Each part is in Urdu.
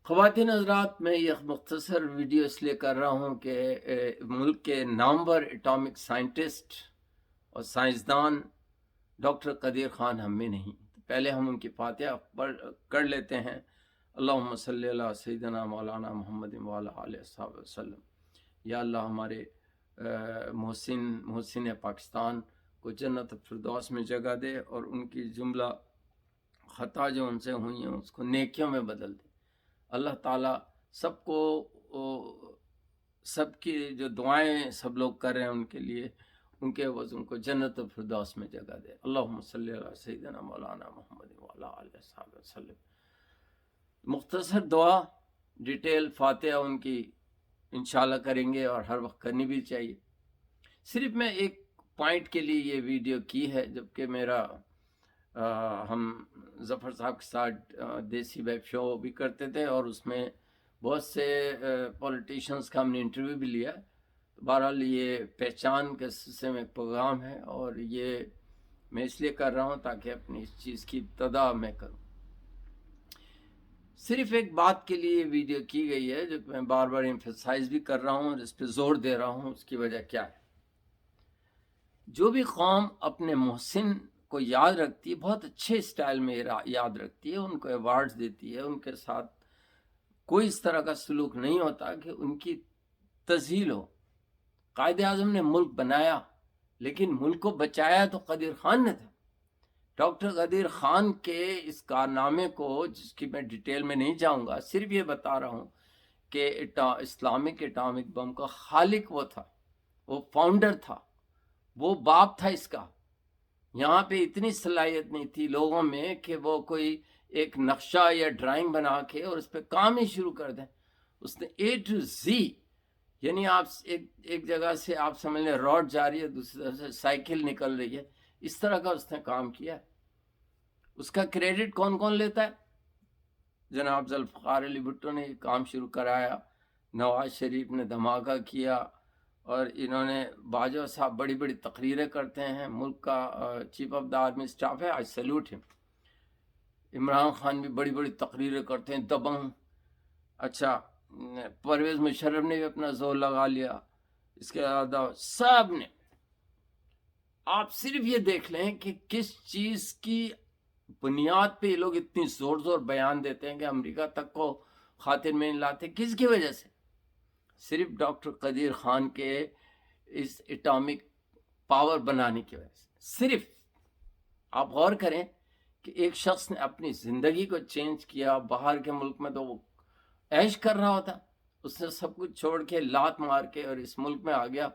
خواتین حضرات، میں یہ مختصر ویڈیو اس لیے کر رہا ہوں کہ ملک کے نامور اٹامک سائنٹسٹ اور سائنسدان ڈاکٹر قدیر خان ہم میں نہیں. پہلے ہم ان کی فاتحہ کر لیتے ہیں. اللہم صلی اللہ سیدنا مولانا محمد وعلی آلہ وصحبہ وسلم. یا اللہ ہمارے محسن پاکستان کو جنت فردوس میں جگہ دے اور ان کی جملہ خطا جو ان سے ہوئی ہیں اس کو نیکیوں میں بدل دے. اللہ تعالیٰ سب کو سب کی جو دعائیں سب لوگ کر رہے ہیں ان کے لیے ان کے وزن کو جنت الفردوس میں جگہ دے. اللہم صلی اللہ سیدنا مولانا محمد وعلی آلہ وصحبہ وسلم. مختصر دعا، ڈیٹیل فاتحہ ان کی انشاءاللہ کریں گے اور ہر وقت کرنی بھی چاہیے. صرف میں ایک پوائنٹ کے لیے یہ ویڈیو کی ہے، جبکہ میرا ہم ظفر صاحب کے ساتھ دیسی ویب شو بھی کرتے تھے اور اس میں بہت سے پولیٹیشنز کا ہم نے انٹرویو بھی لیا. بہرحال یہ پہچان کے سلسلے میں ایک پروگرام ہے اور یہ میں اس لیے کر رہا ہوں تاکہ اپنی اس چیز کی ابتدا میں کروں. صرف ایک بات کے لیے یہ ویڈیو کی گئی ہے جو میں بار بار ایمفیسائز بھی کر رہا ہوں اور اس پہ زور دے رہا ہوں. اس کی وجہ کیا ہے؟ جو بھی قوم اپنے محسن کو یاد رکھتی ہے، بہت اچھے اسٹائل میں یاد رکھتی ہے، ان کو ایوارڈز دیتی ہے، ان کے ساتھ کوئی اس طرح کا سلوک نہیں ہوتا کہ ان کی تذلیل ہو. قائد اعظم نے ملک بنایا لیکن ملک کو بچایا تو قدیر خان نے تھا. ڈاکٹر قدیر خان کے اس کارنامے کو، جس کی میں ڈیٹیل میں نہیں جاؤں گا، صرف یہ بتا رہا ہوں کہ اسلامک اٹامک بم کا خالق وہ تھا، وہ فاؤنڈر تھا، وہ باپ تھا اس کا. یہاں پہ اتنی صلاحیت نہیں تھی لوگوں میں کہ وہ کوئی ایک نقشہ یا ڈرائنگ بنا کے اور اس پہ کام ہی شروع کر دیں. اس نے A to Z، یعنی آپ ایک جگہ سے آپ سمجھ لیں روڈ جا رہی ہے، دوسری طرف سے سائیکل نکل رہی ہے، اس طرح کا اس نے کام کیا. اس کا کریڈٹ کون کون لیتا ہے؟ جناب ذوالفقار علی بھٹو نے یہ کام شروع کرایا، نواز شریف نے دھماکہ کیا، اور انہوں نے باجوہ صاحب بڑی بڑی تقریریں کرتے ہیں. ملک کا chief of the army staff ہے، آئی سیلوٹ ہم. عمران خان بھی بڑی بڑی تقریریں کرتے ہیں، دبنگ. اچھا، پرویز مشرف نے بھی اپنا زور لگا لیا. اس کے علاوہ سب نے. آپ صرف یہ دیکھ لیں کہ کس چیز کی بنیاد پہ یہ لوگ اتنی زور بیان دیتے ہیں کہ امریکہ تک کو خاطر میں نہیں لاتے. کس کی وجہ سے؟ صرف ڈاکٹر قدیر خان کے اس اٹامک پاور بنانے کی وجہ سے. صرف آپ غور کریں کہ ایک شخص نے اپنی زندگی کو چینج کیا. باہر کے ملک میں تو وہ عیش کر رہا ہوتا، اس نے سب کچھ چھوڑ کے لات مار کے اور اس ملک میں آ گیا.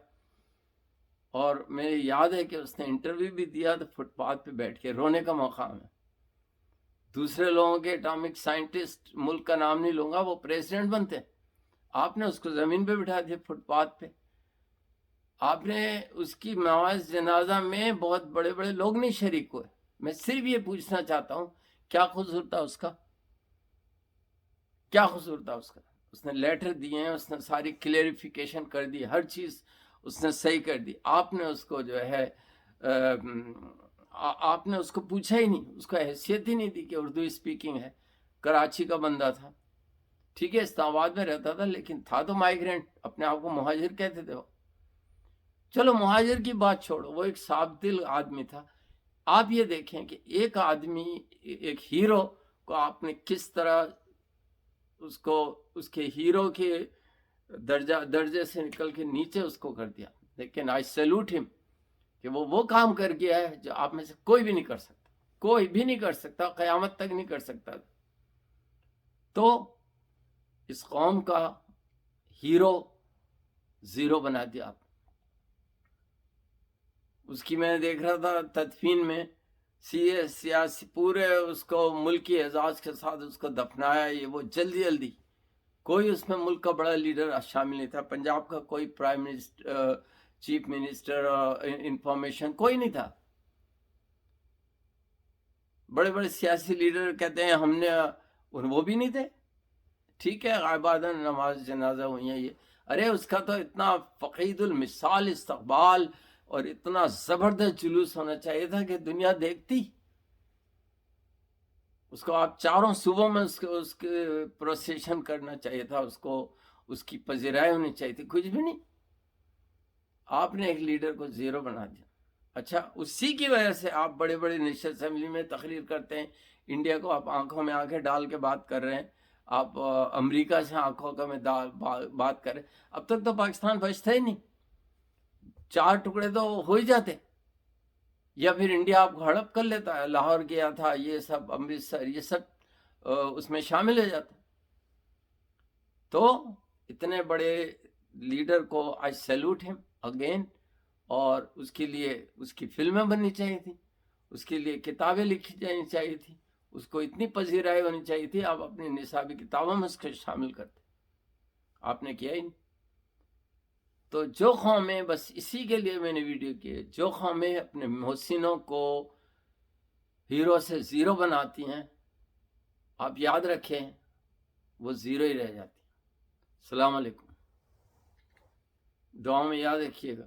اور مجھے یاد ہے کہ اس نے انٹرویو بھی دیا تو فٹ پاتھ پہ بیٹھ کے رونے کا موقع ہمیں. دوسرے لوگوں کے اٹامک سائنٹسٹ، ملک کا نام نہیں لوں گا، وہ پریزیڈنٹ بنتے، آپ نے اس کو زمین پہ بٹھا دیا فٹ پاتھ پہ. آپ نے اس کی نماز جنازہ میں بہت بڑے بڑے لوگ نہیں شریک ہوئے. میں صرف یہ پوچھنا چاہتا ہوں کیا قصور تھا اس کا؟ کیا قصور تھا اس کا؟ اس نے لیٹر دیے ہیں، اس نے ساری کلیریفیکیشن کر دی، ہر چیز اس نے صحیح کر دی. آپ نے اس کو جو ہے آپ نے اس کو پوچھا ہی نہیں، اس کو حیثیت ہی نہیں دی کہ اردو اسپیکنگ ہے. کراچی کا بندہ تھا، ٹھیک ہے، اسلام آباد میں رہتا تھا لیکن تھا تو مائیگرینٹ، اپنے آپ کو مہاجر کہتے تھے وہ. چلو مہاجر کی بات چھوڑو، وہ ایک صاف دل آدمی تھا. آپ یہ دیکھیں کہ ایک آدمی، ایک ہیرو کو آپ نے کس طرح اس کے ہیرو کے درجے سے نکل کے نیچے اس کو کر دیا. لیکن آئی سیلوٹ ہم کہ وہ کام کر گیا ہے جو آپ میں سے کوئی بھی نہیں کر سکتا، کوئی بھی نہیں کر سکتا، قیامت تک نہیں کر سکتا. تو اس قوم کا ہیرو زیرو بنا دیا آپ. اس کی میں دیکھ رہا تھا تدفین میں سیاسی پورے اس کو ملکی اعزاز کے ساتھ اس کو دفنایا. یہ وہ جلدی کوئی اس میں ملک کا بڑا لیڈر شامل نہیں تھا. پنجاب کا کوئی prime minister, chief minister, information کوئی نہیں تھا. بڑے بڑے سیاسی لیڈر کہتے ہیں ہم نے، وہ بھی نہیں تھے. ٹھیک ہے، غائبانہ نماز جنازہ ہوئی ہیں یہ. ارے اس کا تو اتنا فقید المثال استقبال اور اتنا زبردست جلوس ہونا چاہیے تھا کہ دنیا دیکھتی. اس کو آپ چاروں صوبوں میں اس کے پروسیشن کرنا چاہیے تھا، اس کو اس کی پذیرائی ہونی چاہیے تھی، کچھ بھی نہیں. آپ نے ایک لیڈر کو زیرو بنا دیا. اچھا، اسی کی وجہ سے آپ بڑے بڑے نیشنل اسمبلی میں تقریر کرتے ہیں، انڈیا کو آپ آنکھوں میں آنکھیں ڈال کے بات کر رہے ہیں، آپ امریکہ سے آنکھوں کا میں بات کر رہے ہیں. اب تک تو پاکستان بچتا ہی نہیں، 4 ٹکڑے تو ہو ہی جاتے، یا پھر انڈیا آپ کو ہڑپ کر لیتا ہے، لاہور گیا تھا، یہ سب امرتسر، یہ سب اس میں شامل ہو جاتا. تو اتنے بڑے لیڈر کو آئی سیلوٹ ہم اگین، اور اس کے لیے اس کی فلمیں بننی چاہیے تھی، اس کے لیے کتابیں لکھی جانی چاہیے تھی، اس کو اتنی پذیرائی ہونی چاہیے تھی، آپ اپنی نصابی کتابوں میں اس کو شامل کرتے. آپ نے کیا ہی نہیں. تو جو قومیں، بس اسی کے لیے میں نے ویڈیو کی ہے، جو قومیں اپنے محسنوں کو ہیرو سے زیرو بناتی ہیں، آپ یاد رکھیں وہ زیرو ہی رہ جاتی ہیں. السلام علیکم، دعاؤں میں یاد رکھیے گا.